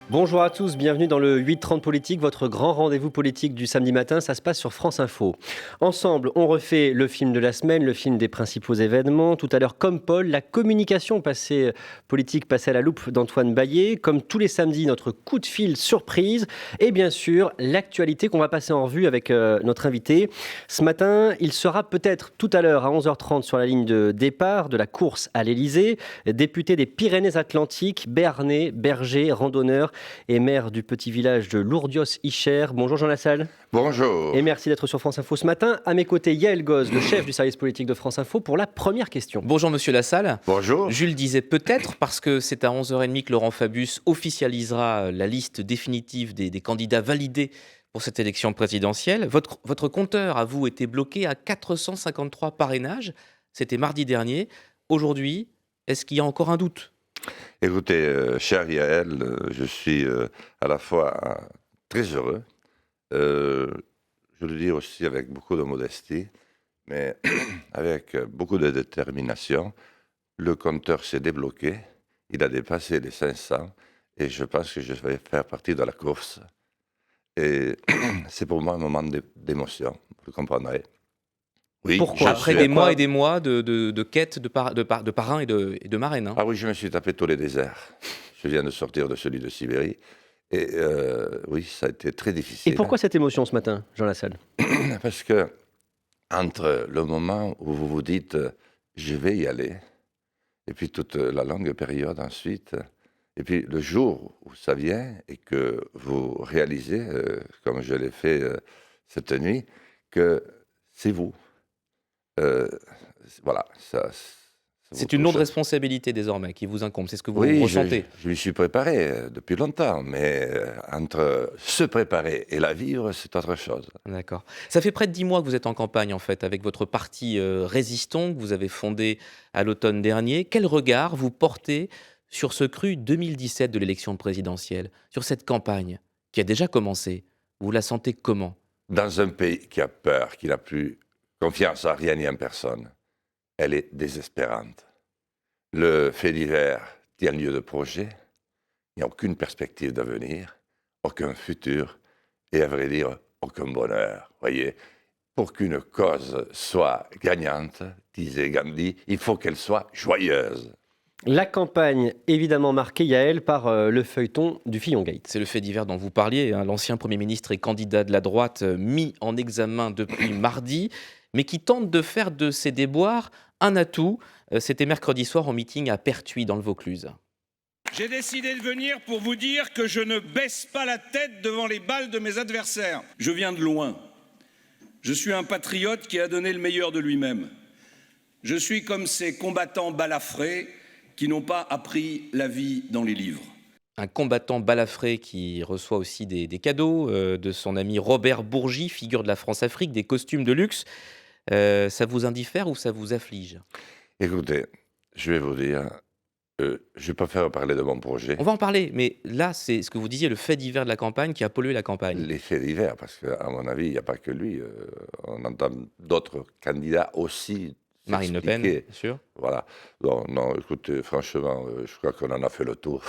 Bonjour à tous, bienvenue dans le 8h30 politique, votre grand rendez-vous politique du samedi matin, ça se passe sur France Info. Ensemble, on refait le film de la semaine, le film des principaux événements. Tout à l'heure, comme Paul, la communication politique passée à la loupe d'Antoine Baillet. Comme tous les samedis, notre coup de fil surprise. Et bien sûr, l'actualité qu'on va passer en revue avec notre invité. Ce matin, il sera peut-être tout à l'heure à 11h30 sur la ligne de départ de la course à l'Élysée. Député des Pyrénées-Atlantiques, béarnais, berger, randonneur et maire du petit village de Lourdios-Icher. Bonjour Jean Lassalle. Bonjour. Et merci d'être sur France Info ce matin. À mes côtés, Yael Goz, le chef du service politique de France Info, pour la première question. Bonjour Monsieur Lassalle. Bonjour. Jules disait peut-être, parce que c'est à 11h30 que Laurent Fabius officialisera la liste définitive des candidats validés pour cette élection présidentielle. Votre compteur, à vous, était bloqué à 453 parrainages. C'était mardi dernier. Aujourd'hui, est-ce qu'il y a encore un doute ? Écoutez, cher Yael, je suis à la fois très heureux, je le dis aussi avec beaucoup de modestie, mais avec beaucoup de détermination. Le compteur s'est débloqué, il a dépassé les 500 et je pense que je vais faire partie de la course. Et c'est pour moi un moment d'émotion, vous comprendrez. Oui, Pourquoi ? Après des mois et des mois de quête de parrains et de marraines. Ah oui, je me suis tapé tous les déserts. Je viens de sortir de celui de Sibérie. Et oui, ça a été très difficile. Et pourquoi cette émotion ce matin, Jean Lassalle ? Parce que entre le moment où vous vous dites je vais y aller, et puis toute la longue période ensuite, et puis le jour où ça vient et que vous réalisez, comme je l'ai fait cette nuit, que c'est vous. Voilà, ça. C'est une lourde responsabilité désormais qui vous incombe, c'est ce que vous Oui, ressentez. je m'y suis préparé depuis longtemps, mais entre se préparer et la vivre, c'est autre chose. D'accord. Ça fait près de 10 mois que vous êtes en campagne, en fait, avec votre parti Résistons, que vous avez fondé à l'automne dernier. Quel regard vous portez sur ce cru 2017 de l'élection présidentielle, sur cette campagne qui a déjà commencé? Vous la sentez comment? Dans un pays qui a peur, qui n'a plus confiance en rien ni en personne, elle est désespérante. Le fait divers tient lieu de projet, il n'y a aucune perspective d'avenir, aucun futur, et à vrai dire, aucun bonheur. Voyez, pour qu'une cause soit gagnante, disait Gandhi, il faut qu'elle soit joyeuse. La campagne, évidemment marquée, Yael, par le feuilleton du Fillon-Gate. C'est le fait divers dont vous parliez, hein. L'ancien Premier ministre et candidat de la droite mis en examen depuis mardi, mais qui tente de faire de ses déboires un atout. C'était mercredi soir en meeting à Pertuis, dans le Vaucluse. J'ai décidé de venir pour vous dire que je ne baisse pas la tête devant les balles de mes adversaires. Je viens de loin. Je suis un patriote qui a donné le meilleur de lui-même. Je suis comme ces combattants balafrés qui n'ont pas appris la vie dans les livres. Un combattant balafré qui reçoit aussi des cadeaux de son ami Robert Bourgi, figure de la France-Afrique, des costumes de luxe. Ça vous indiffère ou ça vous afflige? Écoutez, je vais vous dire, je préfère parler de mon projet. On va en parler, mais là, c'est ce que vous disiez, le fait divers de la campagne qui a pollué la campagne. Les faits divers, parce qu'à mon avis, il n'y a pas que lui. On entend d'autres candidats aussi. Marine Le Pen, bien sûr. Voilà. Non, écoutez, franchement, je crois qu'on en a fait le tour.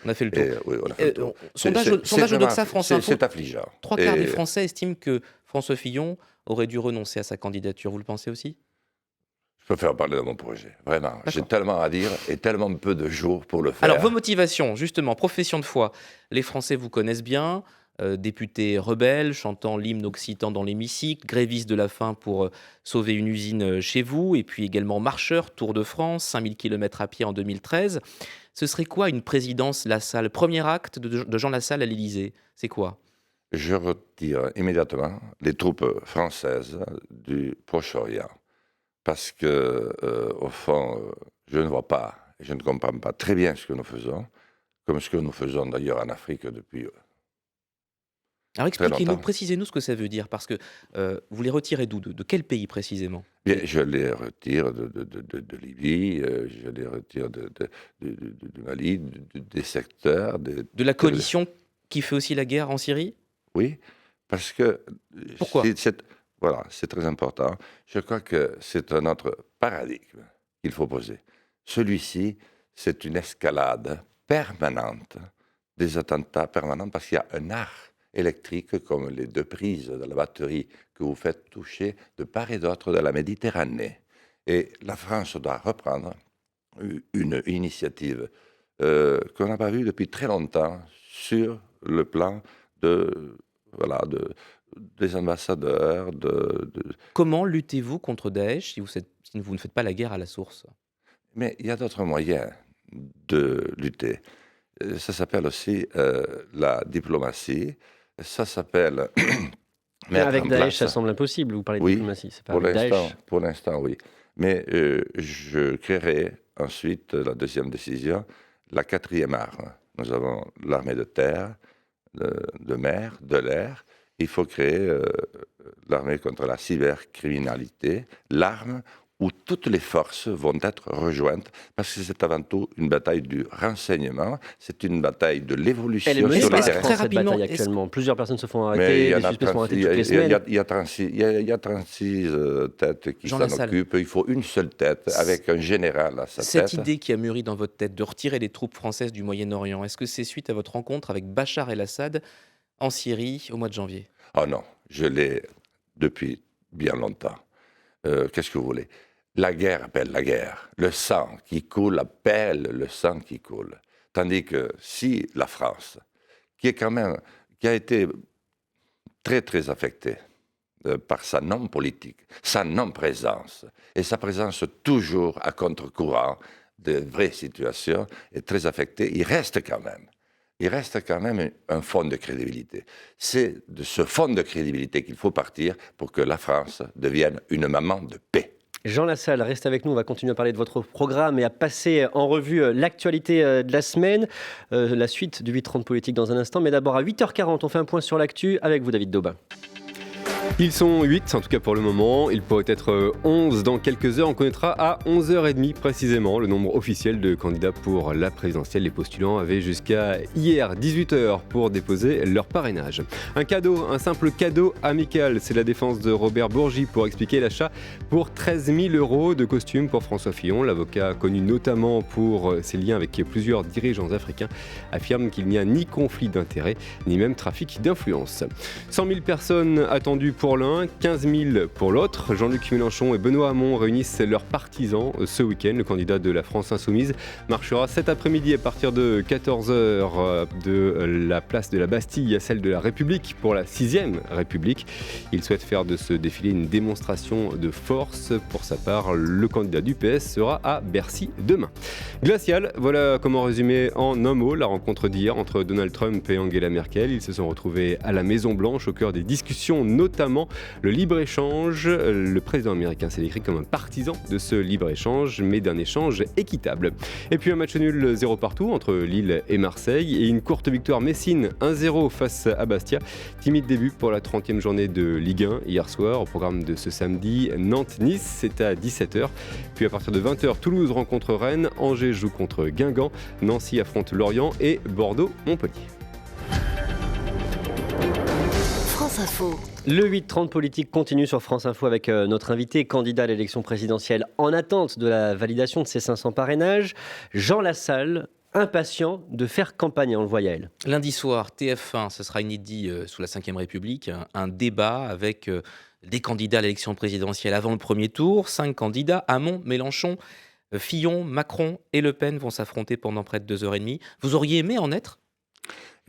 On a fait le tour. Oui, on a fait le tour. Sondage Odoxa France Info. C'est affligeant. 3/4 des Français estiment que François Fillon aurait dû renoncer à sa candidature. Vous le pensez aussi? Je préfère parler de mon projet, vraiment. D'accord. J'ai tellement à dire et tellement peu de jours pour le faire. Alors, vos motivations, justement, profession de foi. Les Français vous connaissent bien, député rebelle, chantant l'hymne occitan dans l'hémicycle, gréviste de la faim pour sauver une usine chez vous, et puis également marcheur, Tour de France, 5000 km à pied en 2013. Ce serait quoi une présidence Lassalle? Premier acte de Jean Lassalle à l'Élysée, c'est quoi? Je retire immédiatement les troupes françaises du Proche-Orient. Parce que, au fond, je ne vois pas, je ne comprends pas très bien ce que nous faisons, comme ce que nous faisons d'ailleurs en Afrique depuis Alors très expliquez-nous, longtemps. précisez-nous ce que ça veut dire, parce que vous les retirez d'où? De quel pays précisément? Bien, je les retire de Libye, je les retire du Mali, des secteurs. De la coalition qui fait aussi la guerre en Syrie? Oui, parce que Pourquoi? voilà, c'est très important. Je crois que c'est un autre paradigme qu'il faut poser. Celui-ci, c'est une escalade permanente des attentats permanents parce qu'il y a un arc électrique comme les 2 prises de la batterie que vous faites toucher de part et d'autre de la Méditerranée. Et la France doit reprendre une initiative qu'on n'a pas vue depuis très longtemps sur le plan des ambassadeurs. Comment luttez-vous contre Daesh si vous ne faites pas la guerre à la source? Mais il y a d'autres moyens de lutter. Ça s'appelle aussi la diplomatie. Ça s'appelle Mais mettre avec en Daesh, place. ça semble impossible. Vous parlez de Oui, diplomatie. C'est pas avec Daesh. pour l'instant, oui. Mais je créerai ensuite, la deuxième décision, la 4e arme. Nous avons l'armée de terre, de mer, de l'air. Il faut créer l'armée contre la cybercriminalité, l'arme où toutes les forces vont être rejointes, parce que c'est avant tout une bataille du renseignement, c'est une bataille de l'évolution Elle est menée sur par le la terrain. France, Très cette bataille rapidement, actuellement. Plusieurs personnes se font Mais arrêter, il y des en a suspects sont arrêtés 36, toutes les semaines. il y a 36 têtes qui Jean s'en Lassalle. occupent. Il faut une seule tête avec un général à sa Cette tête. idée qui a mûri dans votre tête de retirer les troupes françaises du Moyen-Orient, est-ce que c'est suite à votre rencontre avec Bachar el-Assad en Syrie au mois de janvier? Oh non, je l'ai depuis bien longtemps. Qu'est-ce que vous voulez? La guerre appelle la guerre. Le sang qui coule appelle le sang qui coule. Tandis que si la France, qui a été très très affectée par sa non-politique, sa non-présence, et sa présence toujours à contre-courant de vraies situations, est très affectée, il reste quand même un fond de crédibilité. C'est de ce fond de crédibilité qu'il faut partir pour que la France devienne une maman de paix. Jean Lassalle, reste avec nous, on va continuer à parler de votre programme et à passer en revue l'actualité de la semaine, la suite du 8h30 politique dans un instant, mais d'abord à 8h40, on fait un point sur l'actu avec vous David Daubin. Ils sont 8, en tout cas pour le moment. Il pourrait être 11 dans quelques heures. On connaîtra à 11h30 précisément le nombre officiel de candidats pour la présidentielle. Les postulants avaient jusqu'à hier 18h pour déposer leur parrainage. Un simple cadeau amical. C'est la défense de Robert Bourgi pour expliquer l'achat pour 13 000 € de costumes pour François Fillon. L'avocat, connu notamment pour ses liens avec plusieurs dirigeants africains, affirme qu'il n'y a ni conflit d'intérêts, ni même trafic d'influence. 100 000 personnes attendues pour l'un, 15 000 pour l'autre. Jean-Luc Mélenchon et Benoît Hamon réunissent leurs partisans ce week-end. Le candidat de la France Insoumise marchera cet après-midi à partir de 14h de la place de la Bastille à celle de la République pour la 6e République. Il souhaite faire de ce défilé une démonstration de force. Pour sa part, le candidat du PS sera à Bercy demain. Glacial, voilà comment résumer en un mot la rencontre d'hier entre Donald Trump et Angela Merkel. Ils se sont retrouvés à la Maison-Blanche au cœur des discussions, notamment le libre-échange. Le président américain s'est décrit comme un partisan de ce libre-échange, mais d'un échange équitable. Et puis un match nul 0 partout entre Lille et Marseille et une courte victoire messine 1-0 face à Bastia. Timide début pour la 30e journée de Ligue 1 hier soir. Au programme de ce samedi, Nantes-Nice, c'est à 17h. Puis à partir de 20h, Toulouse rencontre Rennes, Angers joue contre Guingamp, Nancy affronte Lorient et Bordeaux-Montpellier. France Info. Le 8h30 politique continue sur France Info avec notre invité, candidat à l'élection présidentielle en attente de la validation de ses 500 parrainages, Jean Lassalle, impatient de faire campagne, on le voit Yael. Lundi soir, TF1, ce sera inédit sous la Ve République, un débat avec des candidats à l'élection présidentielle avant le premier tour. 5 candidats, Hamon, Mélenchon, Fillon, Macron et Le Pen vont s'affronter pendant près de 2h30. Vous auriez aimé en être ?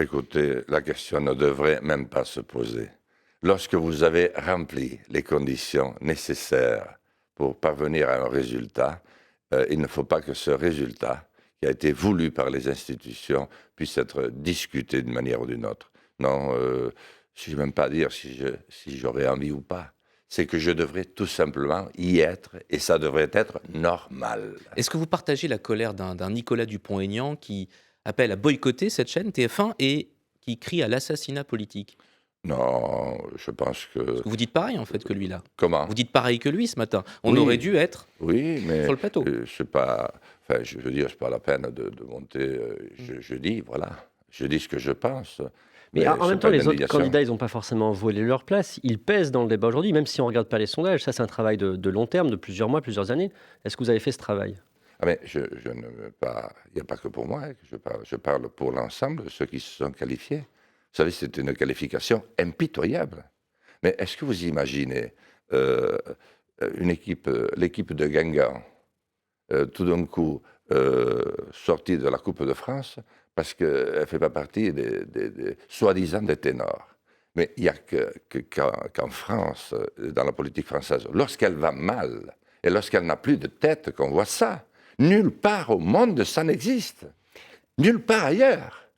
Écoutez, la question ne devrait même pas se poser. Lorsque vous avez rempli les conditions nécessaires pour parvenir à un résultat, il ne faut pas que ce résultat, qui a été voulu par les institutions, puisse être discuté d'une manière ou d'une autre. Non, je ne sais même pas dire si j'aurais envie ou pas. C'est que je devrais tout simplement y être et ça devrait être normal. Est-ce que vous partagez la colère d'un Nicolas Dupont-Aignan qui appelle à boycotter cette chaîne TF1 et qui crie à l'assassinat politique ? Non, je pense que... Parce que vous dites pareil en fait que lui là. Comment ? Vous dites pareil que lui ce matin. On Oui. aurait dû être Oui, mais sur le plateau. c'est pas... Enfin, je veux dire, c'est pas la peine de monter... je dis, voilà. Je dis ce que je pense. Mais en c'est même temps, pas les une autres indignation. candidats, ils n'ont pas forcément volé leur place. Ils pèsent dans le débat aujourd'hui, même si on ne regarde pas les sondages. Ça, c'est un travail de long terme, de plusieurs mois, plusieurs années. Est-ce que vous avez fait ce travail ? Ah mais je ne veux pas, il n'y a pas que pour moi que je parle pour l'ensemble de ceux qui se sont qualifiés. Vous savez, c'est une qualification impitoyable. Mais est-ce que vous imaginez euh, l'équipe de Guingamp, tout d'un coup sortie de la Coupe de France parce qu'elle ne fait pas partie des soi-disant des ténors. Mais il n'y a qu'en France, dans la politique française, lorsqu'elle va mal et lorsqu'elle n'a plus de tête, qu'on voit ça. Nulle part au monde ça n'existe. Nulle part ailleurs.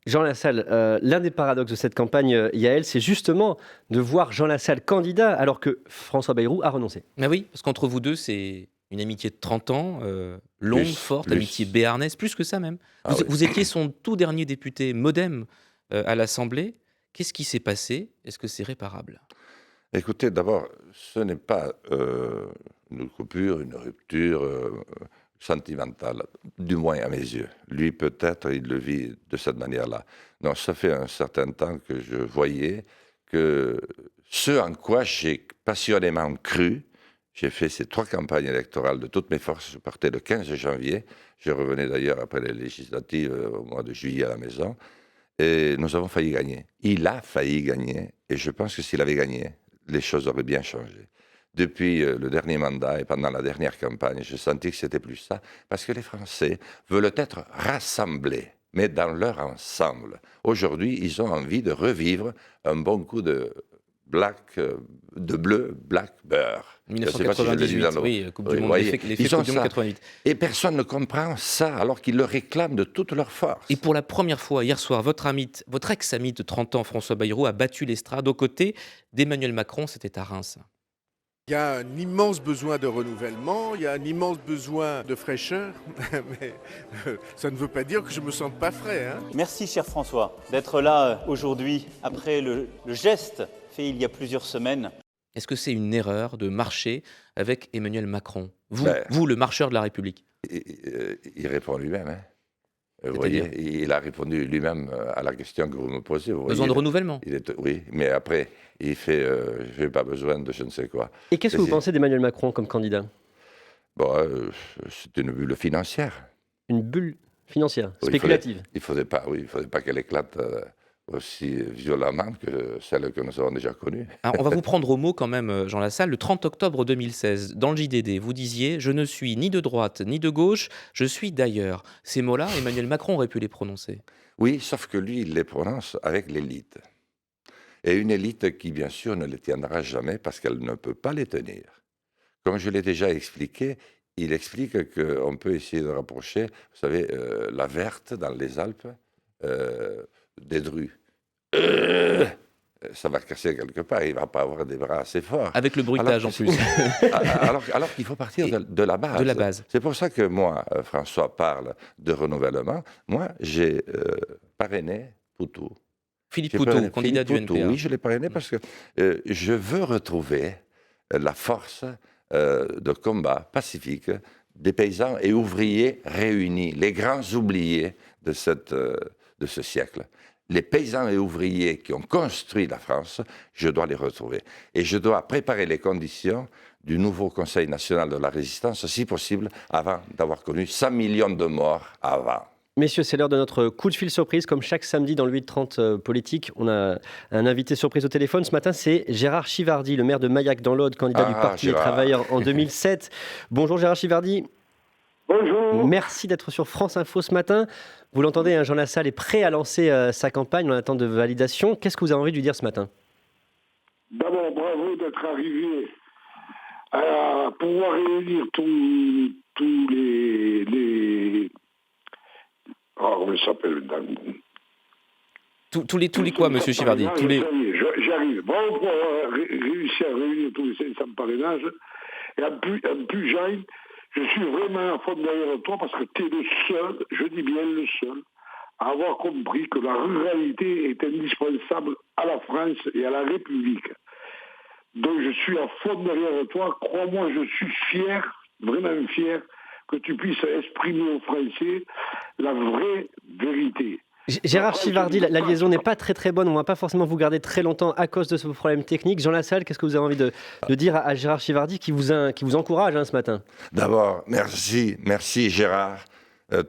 Jean Lassalle, l'un des paradoxes de cette campagne, Yael, c'est justement de voir Jean Lassalle candidat alors que François Bayrou a renoncé. Ah oui, parce qu'entre vous deux, c'est une amitié de 30 ans, longue, forte, amitié béarnaise, plus que ça même. Ah oui. Vous étiez son tout dernier député MoDem à l'Assemblée. Qu'est-ce qui s'est passé? Est-ce que c'est réparable? Écoutez, d'abord, ce n'est pas une coupure, une rupture sentimentale, du moins à mes yeux. Lui, peut-être, il le vit de cette manière-là. Non, ça fait un certain temps que je voyais que ce en quoi j'ai passionnément cru, j'ai fait ces 3 campagnes électorales de toutes mes forces, je partais le 15 janvier, je revenais d'ailleurs après les législatives au mois de juillet à la maison, et nous avons failli gagner. Il a failli gagner, et je pense que s'il avait gagné, les choses auraient bien changé. Depuis le dernier mandat et pendant la dernière campagne, j'ai senti que c'était plus ça, parce que les Français veulent être rassemblés, mais dans leur ensemble. Aujourd'hui, ils ont envie de revivre un bon coup de bleu, black beurre. Je sais pas si je l'ai dit 1998, dans le- oui, Coupe du Oui, Monde, voyez, l'effet ils ont Coupe du Monde ça. 88. Et personne ne comprend ça, alors qu'ils le réclament de toute leur force. Et pour la première fois, hier soir, votre ex-ami de 30 ans, François Bayrou, a battu l'estrade aux côtés d'Emmanuel Macron, c'était à Reims. Il y a un immense besoin de renouvellement, il y a un immense besoin de fraîcheur, mais ça ne veut pas dire que je me sente pas frais. Hein. Merci cher François d'être là aujourd'hui après le geste fait il y a plusieurs semaines. Est-ce que c'est une erreur de marcher avec Emmanuel Macron, Ben, vous, le marcheur de la République? Il répond lui-même. Hein. Vous C'est-à-dire voyez, il a répondu lui-même à la question que vous me posez. Vous Besoin voyez, de renouvellement? oui, mais après, il fait je n'ai pas besoin de je ne sais quoi. Et qu'est-ce que vous C'est- pensez d'Emmanuel Macron comme candidat? Bon, c'est une bulle financière. Une bulle financière, Oui, spéculative. Il faudrait pas qu'elle éclate aussi violemment que celle que nous avons déjà connue. Alors, on va vous prendre au mot quand même, Jean Lassalle. Le 30 octobre 2016, dans le JDD, vous disiez « Je ne suis ni de droite ni de gauche, je suis d'ailleurs ». Ces mots-là, Emmanuel Macron aurait pu les prononcer. Oui, sauf que lui, il les prononce avec l'élite. Et une élite qui, bien sûr, ne les tiendra jamais parce qu'elle ne peut pas les tenir. Comme je l'ai déjà expliqué, il explique qu'on peut essayer de rapprocher, vous savez, la verte dans les Alpes des drues. Ça va casser quelque part, il ne va pas avoir des bras assez forts. Avec le bruitage en Alors plus. alors qu'il faut partir de la base. De la base. C'est pour ça que moi, François parle de renouvellement. Moi, j'ai parrainé Poutou. Philippe J'ai Poutou, parrainé candidat Philippe du Poutou. NPA. Oui, je l'ai parrainé parce que je veux retrouver la force de combat pacifique des paysans et ouvriers réunis, les grands oubliés de ce siècle. Les paysans et ouvriers qui ont construit la France, je dois les retrouver. Et je dois préparer les conditions du nouveau Conseil national de la résistance, si possible, avant d'avoir connu 100 millions de morts avant. Messieurs, c'est l'heure de notre coup de fil surprise. Comme chaque samedi dans le 8h30 politique, on a un invité surprise au téléphone. Ce matin, c'est Gérard Chivardi, le maire de Maillac dans l'Aude, candidat du Parti des Travailleurs en 2007. Bonjour Gérard Chivardi. Bonjour. Merci d'être sur France Info ce matin. Vous l'entendez, Jean Lassalle est prêt à lancer sa campagne en attente de validation. Qu'est-ce que vous avez envie de lui dire ce matin? D'abord, bravo d'être arrivé à pouvoir réunir tous les... Oh, comment ça s'appelle Tous les quoi, monsieur Chivardi? J'arrive. Bravo pour réussir à réunir tous les 500 parrainages. Et en plus, Jean, je suis vraiment à fond derrière toi parce que tu es le seul, je dis bien le seul, à avoir compris que la ruralité est indispensable à la France et à la République. Donc je suis à fond derrière toi. Crois-moi, je suis fier, vraiment fier, que tu puisses exprimer aux Français la vraie vérité. Gérard Chivardi, la liaison n'est pas très très bonne, on ne va pas forcément vous garder très longtemps à cause de ce problème technique. Jean Lassalle, qu'est-ce que vous avez envie de dire à Gérard Chivardi qui vous encourage ce matin? D'abord, merci Gérard,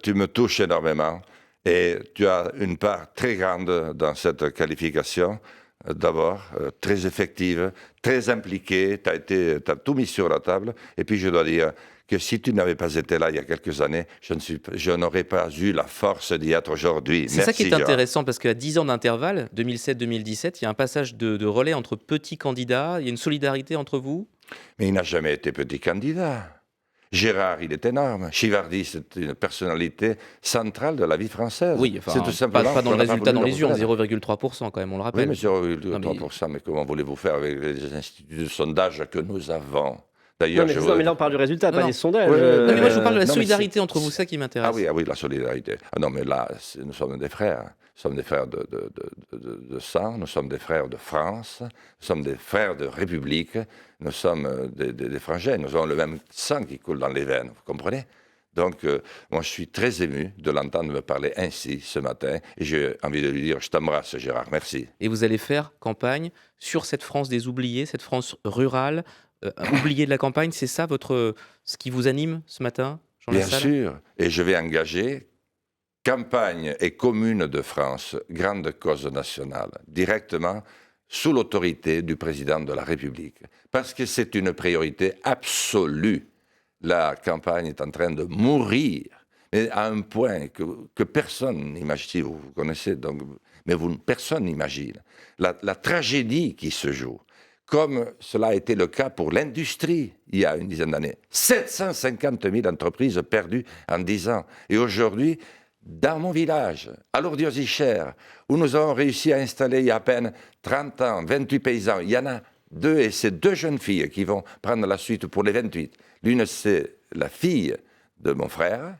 tu me touches énormément et tu as une part très grande dans cette qualification. D'abord, très effective, très impliquée, tu as tout mis sur la table. Et puis je dois dire que si tu n'avais pas été là il y a quelques années, je n'aurais pas eu la force d'y être aujourd'hui. C'est ça qui est intéressant, parce qu'à 10 ans d'intervalle, 2007-2017, il y a un passage de relais entre petits candidats, il y a une solidarité entre vous? Mais il n'a jamais été petit candidat. Gérard, il est énorme. Chivardi, c'est une personnalité centrale de la vie française. Oui, enfin, c'est tout simplement pas dans le résultat dans les urnes, 0,3% quand même, on le rappelle. Oui, mais 0,3%, mais comment voulez-vous faire avec les instituts de sondage que nous avons? D'ailleurs, mais là on parle du résultat, pas des sondages. Non, mais moi je vous parle de la solidarité entre vous, ça qui m'intéresse. Ah oui, la solidarité. Ah non, mais là, nous sommes des frères. Nous sommes des frères de sang, nous sommes des frères de France, nous sommes des frères de République, nous sommes des frangins, nous avons le même sang qui coule dans les veines, vous comprenez? Donc, moi, je suis très ému de l'entendre me parler ainsi ce matin, et j'ai envie de lui dire, je t'embrasse, Gérard, merci. Et vous allez faire campagne sur cette France des oubliés, cette France rurale, oubliée de la campagne, c'est ça ce qui vous anime ce matin, Jean Lassalle? Bien sûr, et je vais engager Campagne et Commune de France, grande cause nationale, directement sous l'autorité du président de la République, parce que c'est une priorité absolue. La campagne est en train de mourir, mais à un point que personne n'imagine. Vous connaissez, donc, mais personne n'imagine la tragédie qui se joue. Comme cela a été le cas pour l'industrie il y a une dizaine d'années. 750 000 entreprises perdues en 10 ans. Et aujourd'hui, dans mon village, à Lourdes-Ichères, où nous avons réussi à installer il y a à peine 30 ans, 28 paysans, il y en a 2, et c'est 2 jeunes filles qui vont prendre la suite pour les 28. L'une, c'est la fille de mon frère,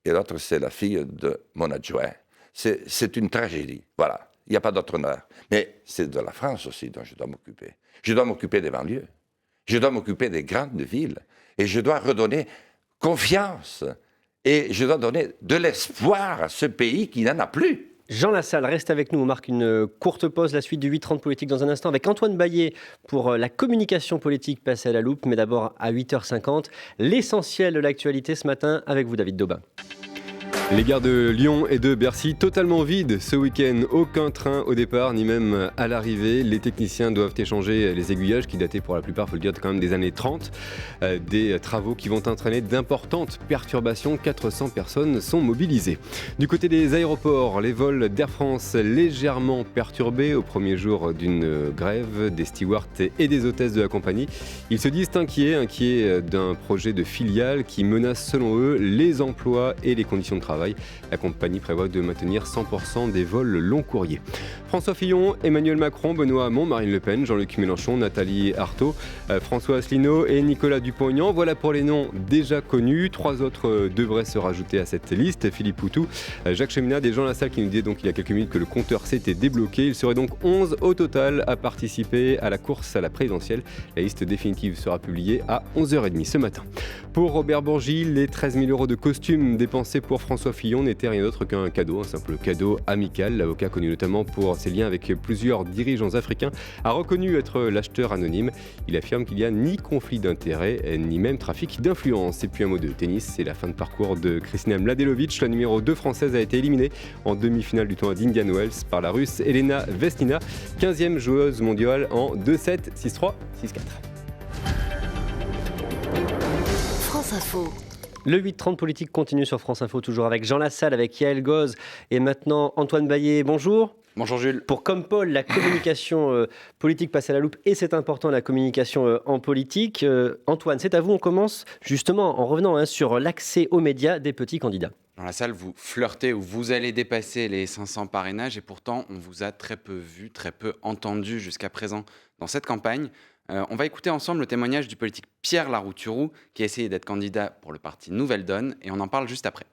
et l'autre, c'est la fille de mon adjoint. C'est une tragédie, voilà. Il n'y a pas d'autre honneur. Mais c'est de la France aussi dont je dois m'occuper. Je dois m'occuper des banlieues. Je dois m'occuper des grandes villes. Et je dois redonner confiance. Et je dois donner de l'espoir à ce pays qui n'en a plus. Jean Lassalle, reste avec nous. On marque une courte pause, la suite du 8h30 politique dans un instant avec Antoine Baillet pour la communication politique passée à la loupe. Mais d'abord à 8h50, l'essentiel de l'actualité ce matin avec vous, David Daubin. Les gares de Lyon et de Bercy totalement vides ce week-end. Aucun train au départ, ni même à l'arrivée. Les techniciens doivent échanger les aiguillages qui dataient pour la plupart, il faut le dire, quand même des années 30. Des travaux qui vont entraîner d'importantes perturbations. 400 personnes sont mobilisées. Du côté des aéroports, les vols d'Air France légèrement perturbés au premier jour d'une grève des stewards et des hôtesses de la compagnie. Ils se disent inquiets d'un projet de filiale qui menace selon eux les emplois et les conditions de travail. La compagnie prévoit de maintenir 100% des vols long courriers. François Fillon, Emmanuel Macron, Benoît Hamon, Marine Le Pen, Jean-Luc Mélenchon, Nathalie Arthaud, François Asselineau et Nicolas Dupont-Aignan. Voilà pour les noms déjà connus. 3 autres devraient se rajouter à cette liste. Philippe Poutou, Jacques Cheminade et Jean Lassalle qui nous disait donc il y a quelques minutes que le compteur s'était débloqué. Il serait donc 11 au total à participer à la course à la présidentielle. La liste définitive sera publiée à 11h30 ce matin. Pour Robert Bourgi, les 13 000 € de costumes dépensés pour François Fillon n'était rien d'autre qu'un cadeau, un simple cadeau amical. L'avocat, connu notamment pour ses liens avec plusieurs dirigeants africains, a reconnu être l'acheteur anonyme. Il affirme qu'il n'y a ni conflit d'intérêts, ni même trafic d'influence. Et puis un mot de tennis, c'est la fin de parcours de Kristina Mladenovic. La numéro 2 française a été éliminée en demi-finale du tournoi d'Indian Wells par la Russe Elena Vesnina, 15e joueuse mondiale en 2-7, 6-3, 6-4. France Info. Le 8h30 politique continue sur France Info, toujours avec Jean Lassalle, avec Yael Goz et maintenant Antoine Baillet. Bonjour. Bonjour Jules. Pour Comme Paul, la communication politique passe à la loupe et c'est important la communication en politique. Antoine, c'est à vous, on commence justement en revenant sur l'accès aux médias des petits candidats. Dans la salle, vous flirtez ou vous allez dépasser les 500 parrainages et pourtant on vous a très peu vu, très peu entendu jusqu'à présent dans cette campagne. On va écouter ensemble le témoignage du politique Pierre Larouturou qui a essayé d'être candidat pour le parti Nouvelle Donne et on en parle juste après.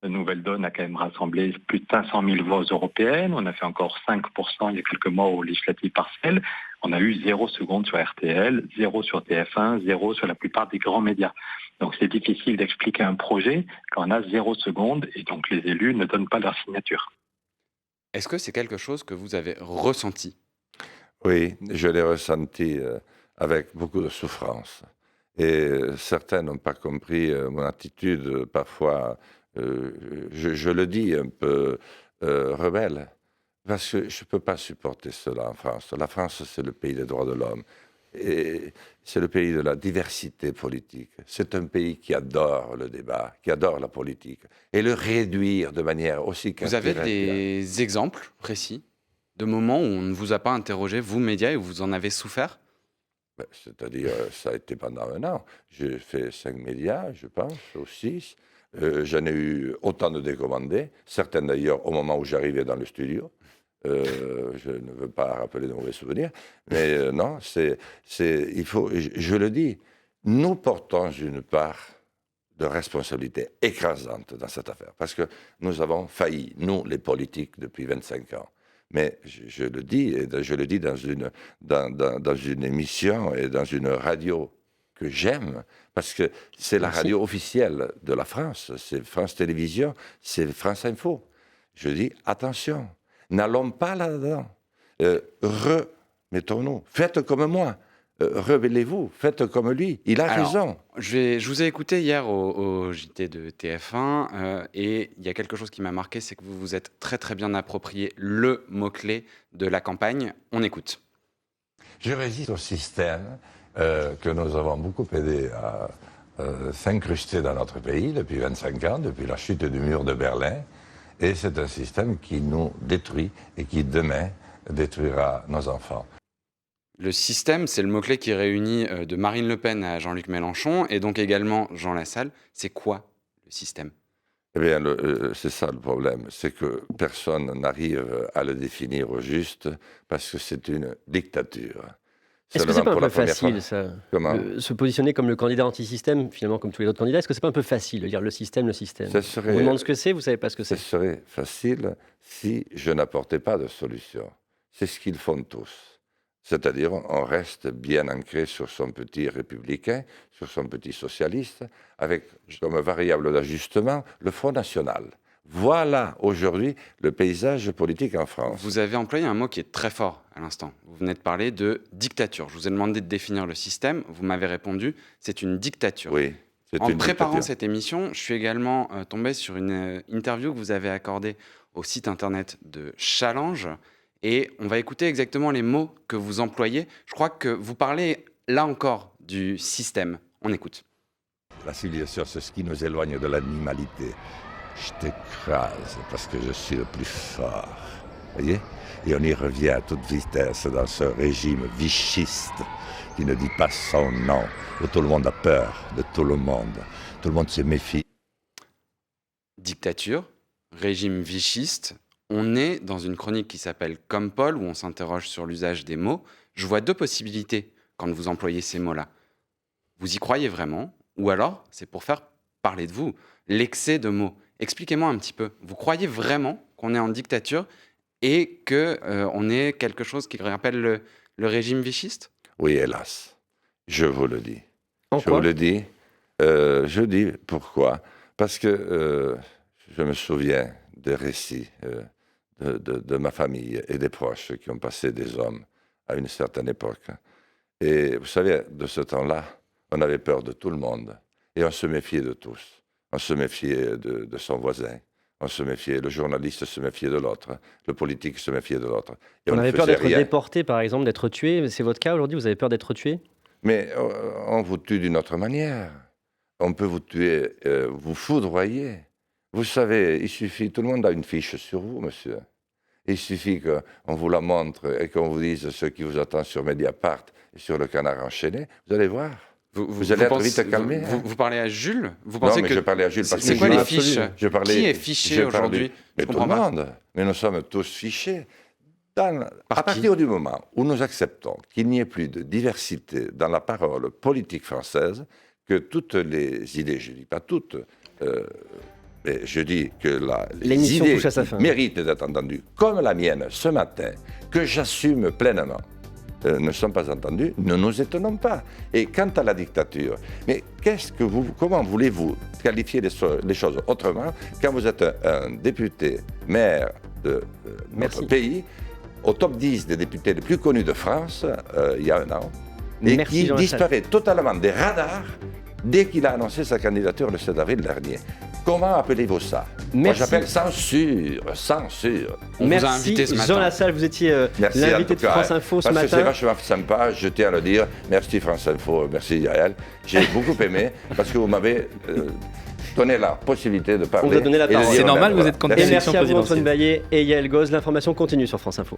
La Nouvelle Donne a quand même rassemblé plus de 500 000 voix européennes. On a fait encore 5% il y a quelques mois aux législatives partielles. On a eu 0 seconde sur RTL, 0 sur TF1, 0 sur la plupart des grands médias. Donc c'est difficile d'expliquer un projet quand on a 0 seconde et donc les élus ne donnent pas leur signature. Est-ce que c'est quelque chose que vous avez ressenti ? Oui, je l'ai ressenti avec beaucoup de souffrance. Et certains n'ont pas compris mon attitude, parfois, je le dis, un peu rebelle. Parce que je ne peux pas supporter cela en France. La France, c'est le pays des droits de l'homme. Et c'est le pays de la diversité politique. C'est un pays qui adore le débat, qui adore la politique. Et le réduire de manière aussi Vous avez des exemples précis de moments où on ne vous a pas interrogé, vous, médias, et où vous en avez souffert ? C'est-à-dire, ça a été pendant 1 an. J'ai fait 5 médias, je pense, ou 6. J'en ai eu autant de décommandés, certains d'ailleurs au moment où j'arrivais dans le studio. Je ne veux pas rappeler de mauvais souvenirs, mais non, il faut, je le dis, nous portons une part de responsabilité écrasante dans cette affaire, parce que nous avons failli, nous les politiques, depuis 25 ans. Mais je le dis, et je le dis dans une émission et dans une radio que j'aime, parce que c'est la radio officielle de la France, c'est France Télévisions, c'est France Info. Je dis, attention, n'allons pas là-dedans. Remettons-nous. Faites comme moi. Rebellez-vous. Faites comme lui. Il a raison. Je vous ai écouté hier au JT de TF1 et il y a quelque chose qui m'a marqué, c'est que vous vous êtes très très bien approprié le mot-clé de la campagne. On écoute. Je résiste au système que nous avons beaucoup aidé à s'incruster dans notre pays depuis 25 ans, depuis la chute du mur de Berlin. Et c'est un système qui nous détruit et qui, demain, détruira nos enfants. Le système, c'est le mot-clé qui réunit de Marine Le Pen à Jean-Luc Mélenchon et donc également Jean Lassalle. C'est quoi le système ? Eh bien, c'est ça le problème. C'est que personne n'arrive à le définir au juste parce que c'est une dictature. Est-ce que c'est pas un peu facile, ça, se positionner comme le candidat anti-système, finalement, comme tous les autres candidats? Est-ce que c'est pas un peu facile de dire le système, le système? On vous demande ce que c'est, vous savez pas ce que c'est. Ce serait facile si je n'apportais pas de solution. C'est ce qu'ils font tous. C'est-à-dire, on reste bien ancré sur son petit républicain, sur son petit socialiste, avec comme variable d'ajustement le Front National. Voilà aujourd'hui le paysage politique en France. Vous avez employé un mot qui est très fort à l'instant. Vous venez de parler de dictature. Je vous ai demandé de définir le système. Vous m'avez répondu, c'est une dictature. Oui, c'est en une préparant dictature. Cette émission, je suis également tombé sur une interview que vous avez accordée au site internet de Challenge. Et on va écouter exactement les mots que vous employez. Je crois que vous parlez là encore du système. On écoute. La civilisation, c'est ce qui nous éloigne de l'animalité. Je t'écrase parce que je suis le plus fort. Voyez ? Et on y revient à toute vitesse dans ce régime vichiste qui ne dit pas son nom, où tout le monde a peur de tout le monde. Tout le monde se méfie. Dictature, régime vichiste. On est dans une chronique qui s'appelle Comme Paul, où on s'interroge sur l'usage des mots. Je vois deux possibilités quand vous employez ces mots-là. Vous y croyez vraiment ? Ou alors, c'est pour faire parler de vous, l'excès de mots. Expliquez-moi un petit peu. Vous croyez vraiment qu'on est en dictature et qu'on est quelque chose qui rappelle le régime vichiste ? Oui, hélas. Je vous le dis. En je quoi ? vous le dis. Je dis pourquoi. Parce que je me souviens des récits de ma famille et des proches qui ont passé des hommes à une certaine époque. Et vous savez, de ce temps-là, on avait peur de tout le monde et on se méfiait de tous. On se méfiait de son voisin, on se méfiait, le journaliste se méfiait de l'autre, le politique se méfiait de l'autre. On avait peur d'être déporté, par exemple, d'être tué. C'est votre cas aujourd'hui, vous avez peur d'être tué ? Mais on vous tue d'une autre manière. On peut vous tuer, vous foudroyer. Vous savez, il suffit, tout le monde a une fiche sur vous, monsieur. Il suffit qu'on vous la montre et qu'on vous dise ce qui vous attend sur Mediapart et sur le Canard enchaîné. Vous allez voir. Vous allez être vite calmé. Vous parlez à Jules ? Vous pensez non, mais je parlais à Jules parce que c'est quoi les fiches ? Qui est fiché aujourd'hui ? Mais tout le monde. Mais nous sommes tous fichés. À partir du moment où nous acceptons qu'il n'y ait plus de diversité dans la parole politique française, que toutes les idées, je ne dis pas toutes, mais je dis que les idées qui méritent d'être entendues, comme la mienne ce matin, que j'assume pleinement, ne sont pas entendues, ne nous étonnons pas. Et quant à la dictature, mais comment voulez-vous qualifier les choses autrement quand vous êtes un député, maire de notre pays, au top 10 des députés les plus connus de France, il y a un an, et qui disparaît totalement des radars dès qu'il a annoncé sa candidature le 7 avril dernier. Comment appelez-vous ça? Moi, j'appelle censure. Merci vous a invité ce matin. Jean Lassalle, vous étiez l'invité de France Info ce matin. Parce que c'est vachement sympa, je tiens à le dire. Merci France Info, merci Yael. J'ai beaucoup aimé parce que vous m'avez donné la possibilité de parler. On vous a donné la parole. C'est normal, vous êtes candidat à l'élection présidentielle. Merci à vous Antoine présidentielle. Baillet et Yael Goz. L'information continue sur France Info.